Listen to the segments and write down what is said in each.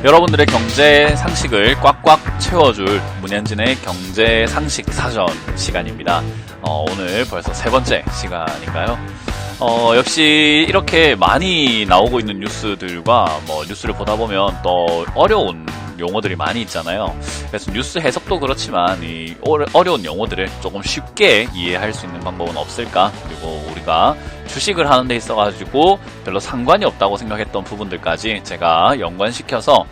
여러분들의 경제 상식을 꽉꽉 채워줄 문현진의 경제 상식 사전 시간입니다. 오늘 벌써 세 번째 시간인가요? 역시 이렇게 많이 나오고 있는 뉴스들과 뉴스를 보다 보면 또 어려운 용어들이 많이 있잖아요. 그래서 뉴스 해석도 그렇지만 이 어려운 용어들을 조금 쉽게 이해할 수 있는 방법은 없을까? 그리고 우리가 주식을 하는 데 있어가지고 별로 상관이 없다고 생각했던 부분들까지 제가 연관시켜서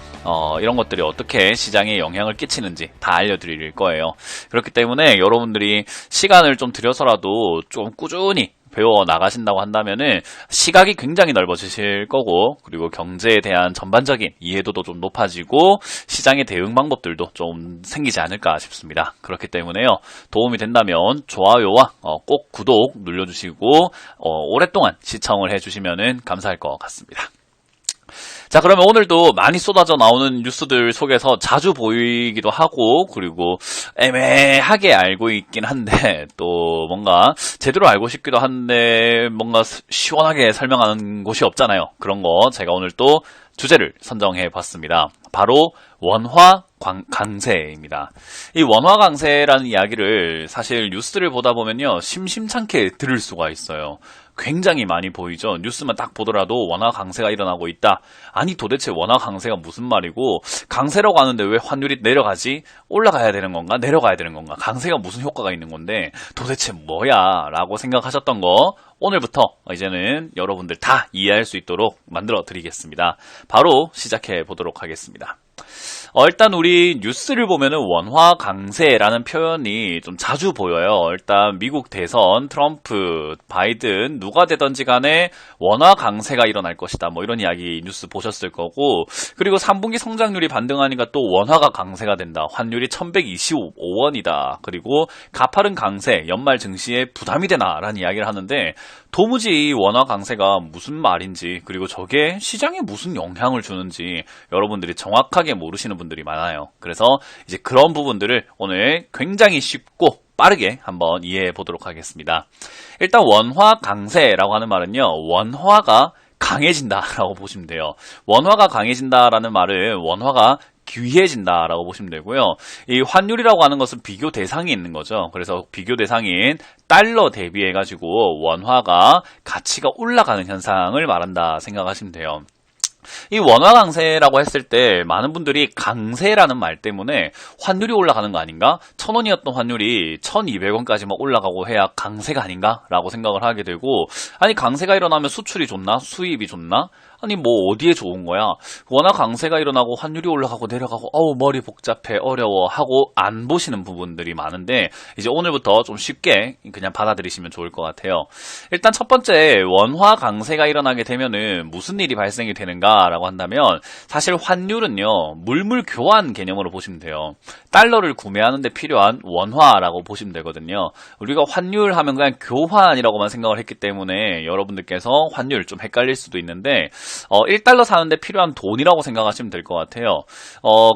이런 것들이 어떻게 시장에 영향을 끼치는지 다 알려드릴 거예요. 그렇기 때문에 여러분들이 시간을 좀 들여서라도 좀 꾸준히 배워 나가신다고 한다면은 시각이 굉장히 넓어지실 거고, 그리고 경제에 대한 전반적인 이해도도 좀 높아지고 시장의 대응 방법들도 좀 생기지 않을까 싶습니다. 그렇기 때문에요, 도움이 된다면 좋아요와 꼭 구독 눌러주시고 오랫동안 시청을 해주시면은 감사할 것 같습니다. 자, 그러면 오늘도 많이 쏟아져 나오는 뉴스들 속에서 자주 보이기도 하고, 그리고 애매하게 알고 있긴 한데 또 뭔가 제대로 알고 싶기도 한데 뭔가 시원하게 설명하는 곳이 없잖아요. 그런 거 제가 오늘 또 주제를 선정해 봤습니다. 바로 원화 강세입니다. 이 원화 강세라는 이야기를 사실 뉴스를 보다 보면요, 심심찮게 들을 수가 있어요. 굉장히 많이 보이죠. 뉴스만 딱 보더라도 원화 강세가 일어나고 있다. 아니 도대체 원화 강세가 무슨 말이고, 강세라고 하는데 왜 환율이 내려가지? 올라가야 되는 건가? 내려가야 되는 건가? 강세가 무슨 효과가 있는 건데 도대체 뭐야? 라고 생각하셨던 거 오늘부터 이제는 여러분들 다 이해할 수 있도록 만들어 드리겠습니다. 바로 시작해 보도록 하겠습니다. 일단 우리 뉴스를 보면은 원화 강세라는 표현이 좀 자주 보여요. 일단 미국 대선, 트럼프, 바이든 누가 되든지 간에 원화 강세가 일어날 것이다. 이런 이야기 뉴스 보셨을 거고, 그리고 3분기 성장률이 반등하니까 또 원화가 강세가 된다. 환율이 1125원이다. 그리고 가파른 강세, 연말 증시에 부담이 되나? 라는 이야기를 하는데 도무지 원화 강세가 무슨 말인지, 그리고 저게 시장에 무슨 영향을 주는지 여러분들이 정확하게 모르시는 분들이 많아요. 그래서 이제 그런 부분들을 오늘 굉장히 쉽고 빠르게 한번 이해해 보도록 하겠습니다. 일단 원화 강세라고 하는 말은요, 원화가 강해진다라고 보시면 돼요. 원화가 강해진다라는 말은 원화가 귀해진다라고 보시면 되고요. 이 환율이라고 하는 것은 비교 대상이 있는 거죠. 그래서 비교 대상인 달러 대비해가지고 원화가 가치가 올라가는 현상을 말한다 생각하시면 돼요. 이 원화 강세라고 했을 때 많은 분들이 강세라는 말 때문에 환율이 올라가는 거 아닌가? 1,000원이었던 환율이 1,200원까지 올라가고 해야 강세가 아닌가? 라고 생각을 하게 되고, 아니 강세가 일어나면 수출이 좋나? 수입이 좋나? 아니 어디에 좋은 거야? 원화 강세가 일어나고 환율이 올라가고 내려가고 머리 복잡해 어려워 하고 안 보시는 부분들이 많은데, 이제 오늘부터 좀 쉽게 그냥 받아들이시면 좋을 것 같아요. 일단 첫 번째, 원화 강세가 일어나게 되면은 무슨 일이 발생이 되는가 라고 한다면, 사실 환율은요, 물물 교환 개념으로 보시면 돼요. 달러를 구매하는 데 필요한 원화라고 보시면 되거든요. 우리가 환율 하면 그냥 교환이라고만 생각을 했기 때문에 여러분들께서 환율 좀 헷갈릴 수도 있는데, 1달러 사는데 필요한 돈이라고 생각하시면 될 것 같아요.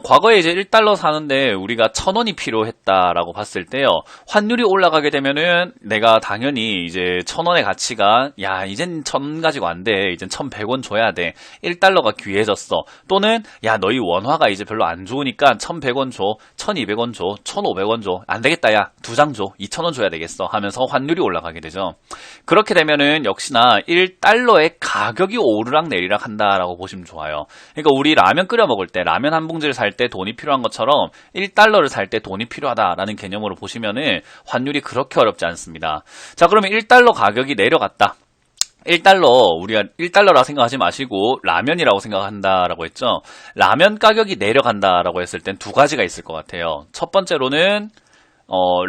과거에 이제 1달러 사는데 우리가 1,000원이 필요했다라고 봤을 때요, 환율이 올라가게 되면은 내가 당연히 이제 1,000원의 가치가, 야 이젠 1,000원 가지고 안 돼, 이젠 1,100원 줘야 돼, 1달러가 귀해졌어, 또는 야 너희 원화가 이제 별로 안 좋으니까 1,100원 줘, 1,200원 줘, 1,500원 줘, 안 되겠다 야 2장 줘, 2,000원 줘야 되겠어 하면서 환율이 올라가게 되죠. 그렇게 되면은 역시나 1달러의 가격이 오르락 내리락 한다라고 보시면 좋아요. 그러니까 우리 라면 끓여 먹을 때, 라면 한 봉지를 살 때 돈이 필요한 것처럼 1달러를 살 때 돈이 필요하다라는 개념으로 보시면은 환율이 그렇게 어렵지 않습니다. 자, 그러면 1달러 가격이 내려갔다. 1달러, 우리가 1달러라 생각하지 마시고 라면이라고 생각한다라고 했죠. 라면 가격이 내려간다라고 했을 땐 두 가지가 있을 것 같아요. 첫 번째로는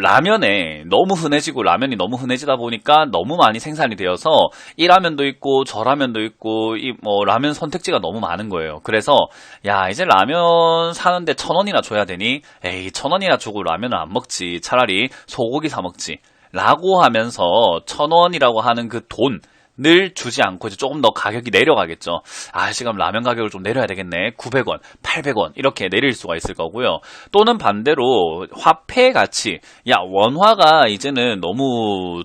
라면에 너무 흔해지고, 라면이 너무 흔해지다 보니까 너무 많이 생산이 되어서 이 라면도 있고 저 라면도 있고 라면 선택지가 너무 많은 거예요. 그래서 야 이제 라면 사는데 1,000원이나 줘야 되니? 에이 1,000원이나 주고 라면을 안 먹지, 차라리 소고기 사 먹지 라고 하면서 1,000원이라고 하는 그 돈, 늘 주지 않고 이제 조금 더 가격이 내려가겠죠. 아, 지금 라면 가격을 좀 내려야 되겠네. 900원, 800원 이렇게 내릴 수가 있을 거고요. 또는 반대로 화폐 가치, 야, 원화가 이제는 너무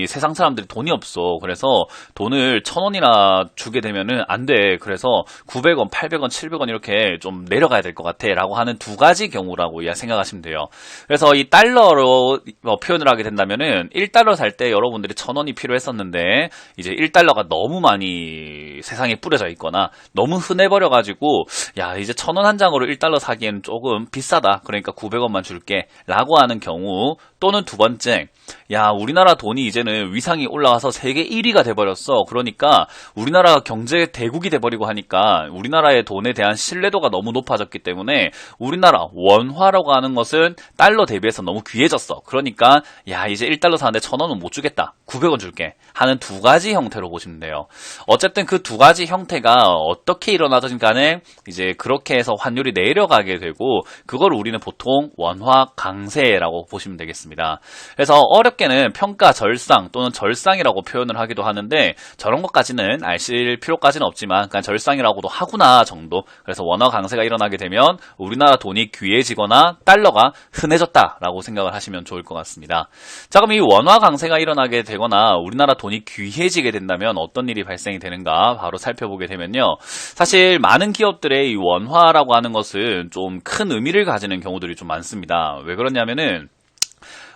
세상 사람들이 돈이 없어. 그래서 돈을 1,000원이나 주게 되면은 안 돼. 그래서 900원, 800원, 700원 이렇게 좀 내려가야 될 것 같아. 라고 하는 두 가지 경우라고 생각하시면 돼요. 그래서 이 달러로 표현을 하게 된다면은 1달러 살 때 여러분들이 1,000원이 필요했었는데 이제 1달러가 너무 많이 세상에 뿌려져 있거나 너무 흔해버려가지고 야, 이제 1,000원 한 장으로 1달러 사기에는 조금 비싸다. 그러니까 900원만 줄게. 라고 하는 경우, 또는 두 번째, 야, 우리나라 돈이 이제는 위상이 올라와서 세계 1위가 돼버렸어. 그러니까 우리나라가 경제 대국이 돼버리고 하니까 우리나라의 돈에 대한 신뢰도가 너무 높아졌기 때문에 우리나라 원화라고 하는 것은 달러 대비해서 너무 귀해졌어. 그러니까 야, 이제 1달러 사는데 1,000원은 못 주겠다. 900원 줄게. 하는 두 가지 형태로 보시면 돼요. 어쨌든 그 두 가지 형태가 어떻게 일어나든 간에 이제 그렇게 해서 환율이 내려가게 되고, 그걸 우리는 보통 원화 강세라고 보시면 되겠습니다. 그래서 어렵게는 평가 절상 또는 절상이라고 표현을 하기도 하는데, 저런 것까지는 아실 필요까지는 없지만 그냥 절상이라고도 하구나 정도. 그래서 원화 강세가 일어나게 되면 우리나라 돈이 귀해지거나 달러가 흔해졌다라고 생각을 하시면 좋을 것 같습니다. 자, 그럼 이 원화 강세가 일어나게 되거나 우리나라 돈이 귀해지게 된다면 어떤 일이 발생이 되는가 바로 살펴보게 되면요. 사실 많은 기업들의 이 원화라고 하는 것은 좀 큰 의미를 가지는 경우들이 좀 많습니다. 왜 그러냐면은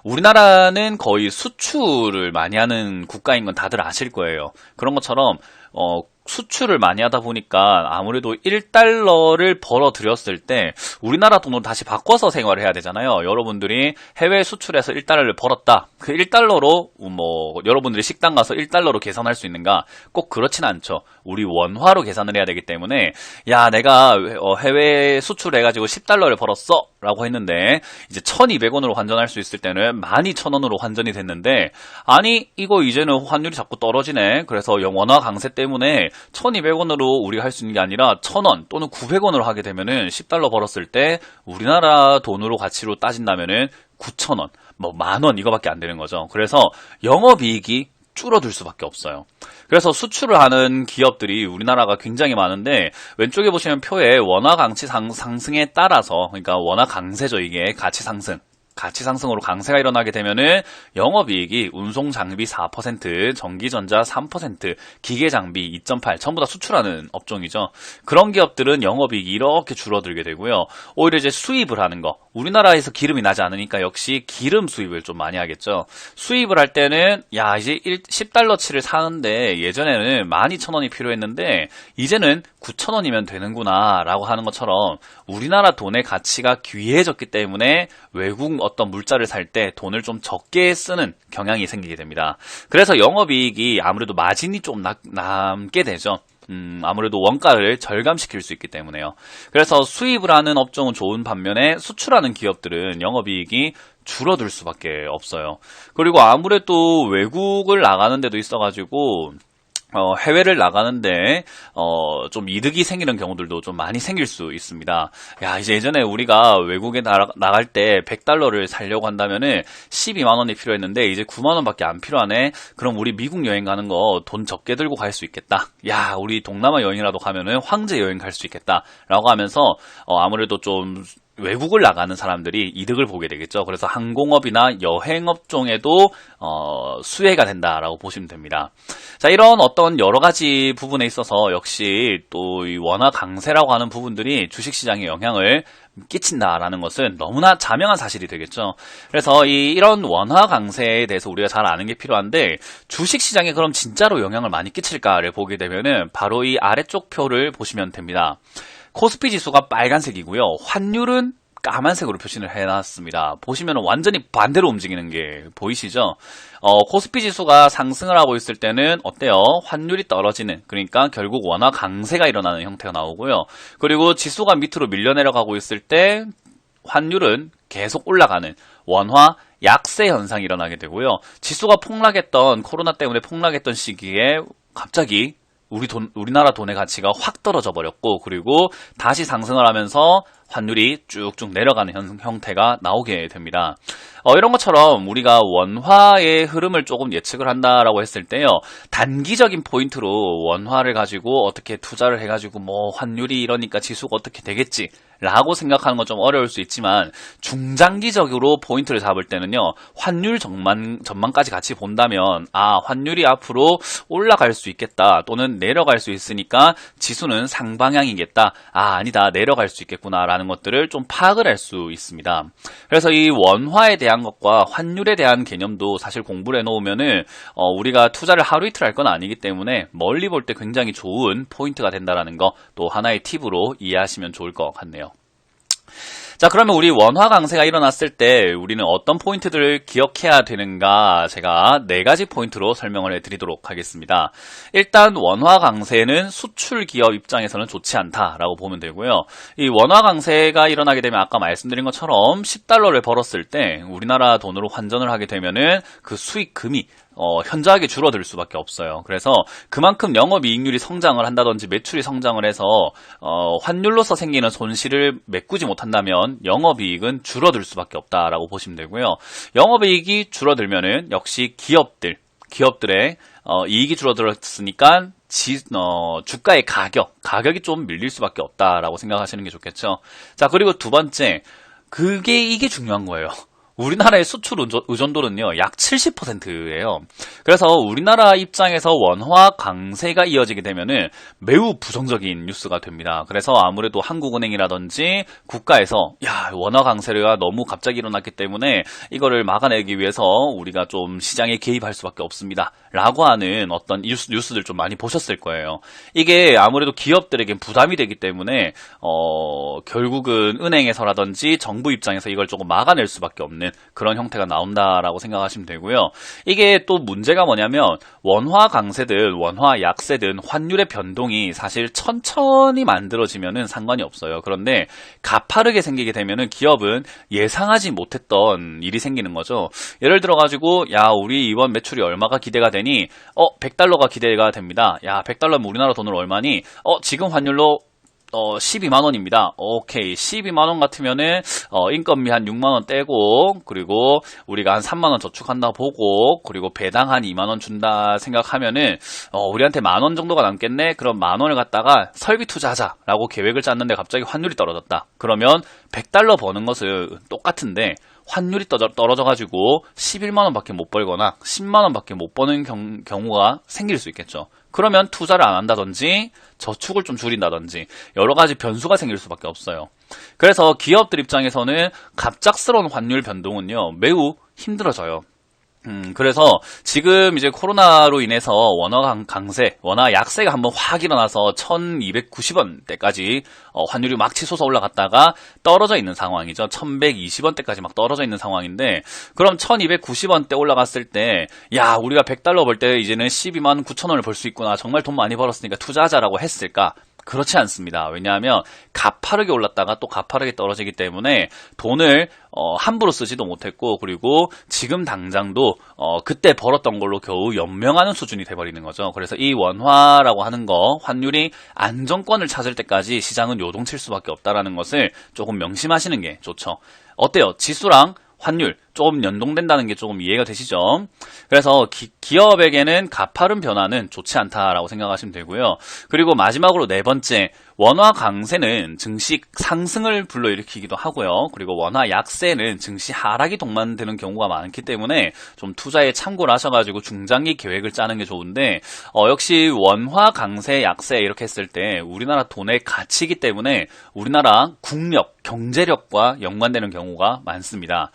우리나라는 거의 수출을 많이 하는 국가인 건 다들 아실 거예요. 그런 것처럼 수출을 많이 하다 보니까 아무래도 1달러를 벌어들였을 때 우리나라 돈으로 다시 바꿔서 생활을 해야 되잖아요. 여러분들이 해외 수출해서 1달러를 벌었다. 그 1달러로 여러분들이 식당 가서 1달러로 계산할 수 있는가? 꼭 그렇진 않죠. 우리 원화로 계산을 해야 되기 때문에 야, 내가 해외 수출해가지고 10달러를 벌었어 라고 했는데 이제 1200원으로 환전할 수 있을 때는 12,000원으로 환전이 됐는데, 아니 이거 이제는 환율이 자꾸 떨어지네. 그래서 원화 강세 때문에 1200원으로 우리가 할 수 있는 게 아니라 1000원 또는 900원으로 하게 되면은 10달러 벌었을 때 우리나라 돈으로 가치로 따진다면은 9,000원, 만원 이거밖에 안 되는 거죠. 그래서 영업이익이 줄어들 수밖에 없어요. 그래서 수출을 하는 기업들이 우리나라가 굉장히 많은데, 왼쪽에 보시면 표에 원화 가치 상승에 따라서, 그러니까 원화 강세죠, 이게 가치 상승으로 강세가 일어나게 되면은 영업이익이 운송 장비 4%, 전기전자 3%, 기계 장비 2.8, 전부 다 수출하는 업종이죠. 그런 기업들은 영업이익이 이렇게 줄어들게 되고요. 오히려 이제 수입을 하는 거, 우리나라에서 기름이 나지 않으니까 역시 기름 수입을 좀 많이 하겠죠. 수입을 할 때는 야, 이제 10달러치를 사는데 예전에는 12,000원이 필요했는데 이제는 9,000원이면 되는구나 라고 하는 것처럼 우리나라 돈의 가치가 귀해졌기 때문에 외국 어떤 물자를 살 때 돈을 좀 적게 쓰는 경향이 생기게 됩니다. 그래서 영업이익이 아무래도 마진이 좀 남게 되죠. 아무래도 원가를 절감시킬 수 있기 때문에요. 그래서 수입을 하는 업종은 좋은 반면에 수출하는 기업들은 영업이익이 줄어들 수밖에 없어요. 그리고 아무래도 외국을 나가는 데도 있어가지고 해외를 나가는데 좀 이득이 생기는 경우들도 좀 많이 생길 수 있습니다. 야, 이제 예전에 우리가 외국에 나갈 때 100달러를 살려고 한다면은 12만 원이 필요했는데 이제 9만 원밖에 안 필요하네. 그럼 우리 미국 여행 가는 거 돈 적게 들고 갈 수 있겠다. 야, 우리 동남아 여행이라도 가면은 황제 여행 갈 수 있겠다. 라고 하면서 아무래도 좀 외국을 나가는 사람들이 이득을 보게 되겠죠. 그래서 항공업이나 여행업종에도 수혜가 된다라고 보시면 됩니다. 자, 이런 어떤 여러 가지 부분에 있어서 역시 또 이 원화 강세라고 하는 부분들이 주식시장에 영향을 끼친다라는 것은 너무나 자명한 사실이 되겠죠. 그래서 이런 원화 강세에 대해서 우리가 잘 아는 게 필요한데, 주식시장에 그럼 진짜로 영향을 많이 끼칠까를 보게 되면은 바로 이 아래쪽 표를 보시면 됩니다. 코스피 지수가 빨간색이고요. 환율은 까만색으로 표시를 해놨습니다. 보시면 완전히 반대로 움직이는 게 보이시죠? 코스피 지수가 상승을 하고 있을 때는 어때요? 환율이 떨어지는, 그러니까 결국 원화 강세가 일어나는 형태가 나오고요. 그리고 지수가 밑으로 밀려 내려가고 있을 때 환율은 계속 올라가는 원화 약세 현상이 일어나게 되고요. 지수가 코로나 때문에 폭락했던 시기에 갑자기 우리나라 돈의 가치가 확 떨어져 버렸고, 그리고 다시 상승을 하면서 환율이 쭉쭉 내려가는 형태가 나오게 됩니다. 이런 것처럼 우리가 원화의 흐름을 조금 예측을 한다라고 했을 때요. 단기적인 포인트로 원화를 가지고 어떻게 투자를 해가지고 뭐 환율이 이러니까 지수가 어떻게 되겠지 라고 생각하는 건 좀 어려울 수 있지만 중장기적으로 포인트를 잡을 때는요. 환율 전망까지 같이 본다면 환율이 앞으로 올라갈 수 있겠다 또는 내려갈 수 있으니까 지수는 상방향이겠다. 아니다. 내려갈 수 있겠구나 라는 것들을 좀 파악을 할 수 있습니다. 그래서 이 원화에 대한 것과 환율에 대한 개념도 사실 공부를 해놓으면은 우리가 투자를 하루 이틀 할 건 아니기 때문에 멀리 볼 때 굉장히 좋은 포인트가 된다라는 거 또 하나의 팁으로 이해하시면 좋을 것 같네요. 자, 그러면 우리 원화 강세가 일어났을 때 우리는 어떤 포인트들을 기억해야 되는가 제가 4가지 포인트로 설명을 해드리도록 하겠습니다. 일단 원화 강세는 수출 기업 입장에서는 좋지 않다라고 보면 되고요. 이 원화 강세가 일어나게 되면 아까 말씀드린 것처럼 10달러를 벌었을 때 우리나라 돈으로 환전을 하게 되면은 그 수익금이 현저하게 줄어들 수밖에 없어요. 그래서 그만큼 영업이익률이 성장을 한다든지 매출이 성장을 해서 환율로서 생기는 손실을 메꾸지 못한다면 영업이익은 줄어들 수밖에 없다라고 보시면 되고요. 영업이익이 줄어들면은 역시 기업들의 이익이 줄어들었으니까 주가의 가격이 좀 밀릴 수밖에 없다라고 생각하시는 게 좋겠죠. 자, 그리고 두 번째, 이게 중요한 거예요. 우리나라의 수출 의존도는요, 약 70%예요. 그래서 우리나라 입장에서 원화 강세가 이어지게 되면은 매우 부정적인 뉴스가 됩니다. 그래서 아무래도 한국은행이라든지 국가에서 원화 강세가 너무 갑자기 일어났기 때문에 이거를 막아내기 위해서 우리가 좀 시장에 개입할 수밖에 없습니다. 라고 하는 어떤 뉴스들 좀 많이 보셨을 거예요. 이게 아무래도 기업들에겐 부담이 되기 때문에 결국은 은행에서라든지 정부 입장에서 이걸 조금 막아낼 수밖에 없는 그런 형태가 나온다라고 생각하시면 되고요. 이게 또 문제가 뭐냐면 원화 강세든 원화 약세든 환율의 변동이 사실 천천히 만들어지면은 상관이 없어요. 그런데 가파르게 생기게 되면은 기업은 예상하지 못했던 일이 생기는 거죠. 예를 들어 가지고 우리 이번 매출이 얼마가 기대가 되니 100달러가 기대가 됩니다. 100달러면 우리나라 돈으로 얼마니? 지금 환율로 12만원입니다. 오케이. 12만원 같으면은, 인건비 한 6만원 떼고, 그리고 우리가 한 3만원 저축한다 보고, 그리고 배당 한 2만원 준다 생각하면은, 우리한테 만원 정도가 남겠네? 그럼 만원을 갖다가 설비 투자하자라고 계획을 짰는데 갑자기 환율이 떨어졌다. 그러면 100달러 버는 것은 똑같은데, 환율이 떨어져가지고 11만원 밖에 못 벌거나 10만원 밖에 못 버는 경우가 생길 수 있겠죠. 그러면 투자를 안 한다든지 저축을 좀 줄인다든지 여러 가지 변수가 생길 수밖에 없어요. 그래서 기업들 입장에서는 갑작스러운 환율 변동은요, 매우 힘들어져요. 그래서 지금 이제 코로나로 인해서 원화 약세가 한번 확 일어나서 1290원대까지 환율이 막 치솟아 올라갔다가 떨어져 있는 상황이죠. 1120원대까지 막 떨어져 있는 상황인데, 그럼 1290원대 올라갔을 때 우리가 100달러 벌 때 이제는 12만 9천원을 벌 수 있구나, 정말 돈 많이 벌었으니까 투자하자라고 했을까? 그렇지 않습니다. 왜냐하면 가파르게 올랐다가 또 가파르게 떨어지기 때문에 돈을 함부로 쓰지도 못했고, 그리고 지금 당장도 그때 벌었던 걸로 겨우 연명하는 수준이 돼버리는 거죠. 그래서 이 원화라고 하는 거, 환율이 안정권을 찾을 때까지 시장은 요동칠 수밖에 없다는 것을 조금 명심하시는 게 좋죠. 어때요? 지수랑 환율 조금 연동된다는 게 조금 이해가 되시죠? 그래서 기업에게는 가파른 변화는 좋지 않다라고 생각하시면 되고요. 그리고 마지막으로 4번째, 원화 강세는 증시 상승을 불러일으키기도 하고요. 그리고 원화 약세는 증시 하락이 동반되는 경우가 많기 때문에 좀 투자에 참고를 하셔가지고 중장기 계획을 짜는 게 좋은데, 역시 원화 강세, 약세 이렇게 했을 때 우리나라 돈의 가치이기 때문에 우리나라 국력, 경제력과 연관되는 경우가 많습니다.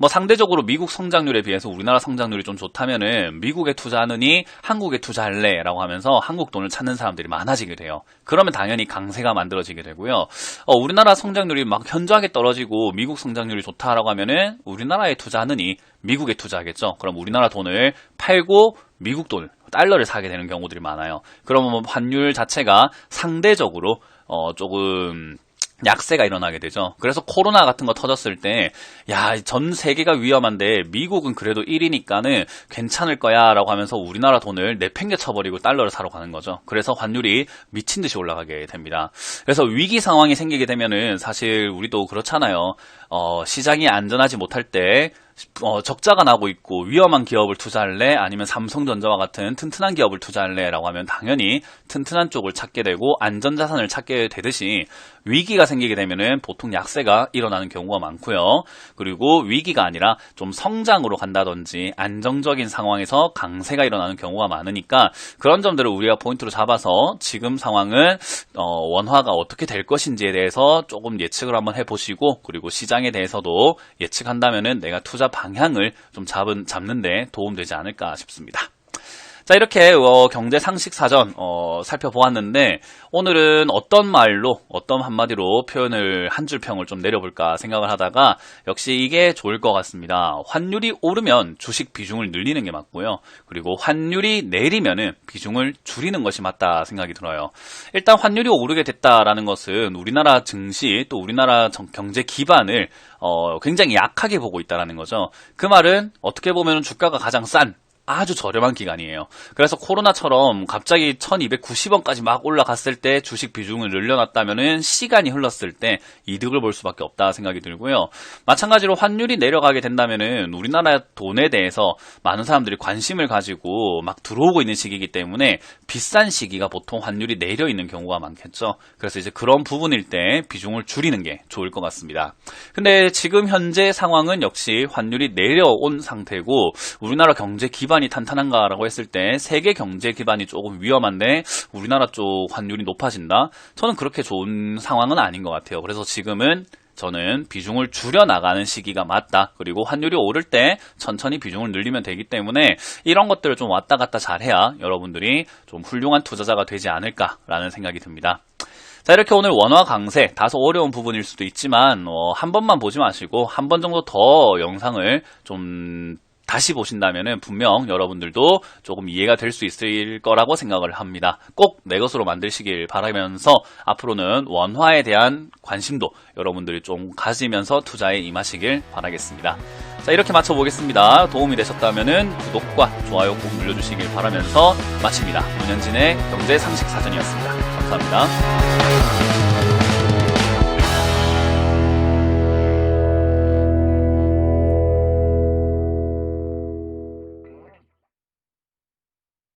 상대적으로 미국 성장률에 비해서 우리나라 성장률이 좀 좋다면은 미국에 투자하느니 한국에 투자할래 라고 하면서 한국 돈을 찾는 사람들이 많아지게 돼요. 그러면 당연히 강세가 만들어지게 되고요. 우리나라 성장률이 막 현저하게 떨어지고 미국 성장률이 좋다라고 하면은 우리나라에 투자하느니 미국에 투자하겠죠. 그럼 우리나라 돈을 팔고 미국 돈, 달러를 사게 되는 경우들이 많아요. 그러면 환율 자체가 상대적으로 조금 약세가 일어나게 되죠. 그래서 코로나 같은 거 터졌을 때, 야, 전 세계가 위험한데 미국은 그래도 1위니까는 괜찮을 거야 라고 하면서 우리나라 돈을 내팽개 쳐버리고 달러를 사러 가는 거죠. 그래서 환율이 미친 듯이 올라가게 됩니다. 그래서 위기 상황이 생기게 되면은 사실 우리도 그렇잖아요. 시장이 안전하지 못할 때 적자가 나고 있고 위험한 기업을 투자할래? 아니면 삼성전자와 같은 튼튼한 기업을 투자할래? 라고 하면 당연히 튼튼한 쪽을 찾게 되고 안전자산을 찾게 되듯이 위기가 생기게 되면은 보통 약세가 일어나는 경우가 많고요. 그리고 위기가 아니라 좀 성장으로 간다든지 안정적인 상황에서 강세가 일어나는 경우가 많으니까 그런 점들을 우리가 포인트로 잡아서 지금 상황은 원화가 어떻게 될 것인지에 대해서 조금 예측을 한번 해보시고 그리고 시장에 대해서도 예측한다면은 내가 투자 방향을 좀 잡는데 도움되지 않을까 싶습니다. 자, 이렇게 경제 상식 사전 살펴보았는데 오늘은 어떤 말로 어떤 한마디로 표현을 한 줄 평을 좀 내려볼까 생각을 하다가 역시 이게 좋을 것 같습니다. 환율이 오르면 주식 비중을 늘리는 게 맞고요. 그리고 환율이 내리면은 비중을 줄이는 것이 맞다 생각이 들어요. 일단 환율이 오르게 됐다라는 것은 우리나라 증시 또 우리나라 경제 기반을 굉장히 약하게 보고 있다는 거죠. 그 말은 어떻게 보면 주가가 가장 싼 아주 저렴한 기간이에요. 그래서 코로나처럼 갑자기 1290원까지 막 올라갔을 때 주식 비중을 늘려놨다면은 시간이 흘렀을 때 이득을 볼 수밖에 없다 생각이 들고요. 마찬가지로 환율이 내려가게 된다면은 우리나라 돈에 대해서 많은 사람들이 관심을 가지고 막 들어오고 있는 시기이기 때문에 비싼 시기가 보통 환율이 내려 있는 경우가 많겠죠. 그래서 이제 그런 부분일 때 비중을 줄이는 게 좋을 것 같습니다. 근데 지금 현재 상황은 역시 환율이 내려온 상태고 우리나라 경제 기반이 탄탄한가라고 했을 때 세계 경제 기반이 조금 위험한데 우리나라 쪽 환율이 높아진다? 저는 그렇게 좋은 상황은 아닌 것 같아요. 그래서 지금은 저는 비중을 줄여나가는 시기가 맞다. 그리고 환율이 오를 때 천천히 비중을 늘리면 되기 때문에 이런 것들을 좀 왔다 갔다 잘해야 여러분들이 좀 훌륭한 투자자가 되지 않을까라는 생각이 듭니다. 자, 이렇게 오늘 원화 강세 다소 어려운 부분일 수도 있지만 한 번만 보지 마시고 한 번 정도 더 영상을 좀 다시 보신다면은 분명 여러분들도 조금 이해가 될 수 있을 거라고 생각을 합니다. 꼭 내 것으로 만드시길 바라면서 앞으로는 원화에 대한 관심도 여러분들이 좀 가지면서 투자에 임하시길 바라겠습니다. 자, 이렇게 마쳐보겠습니다. 도움이 되셨다면은 구독과 좋아요 꼭 눌러주시길 바라면서 마칩니다. 문현진의 경제 상식 사전이었습니다. 감사합니다.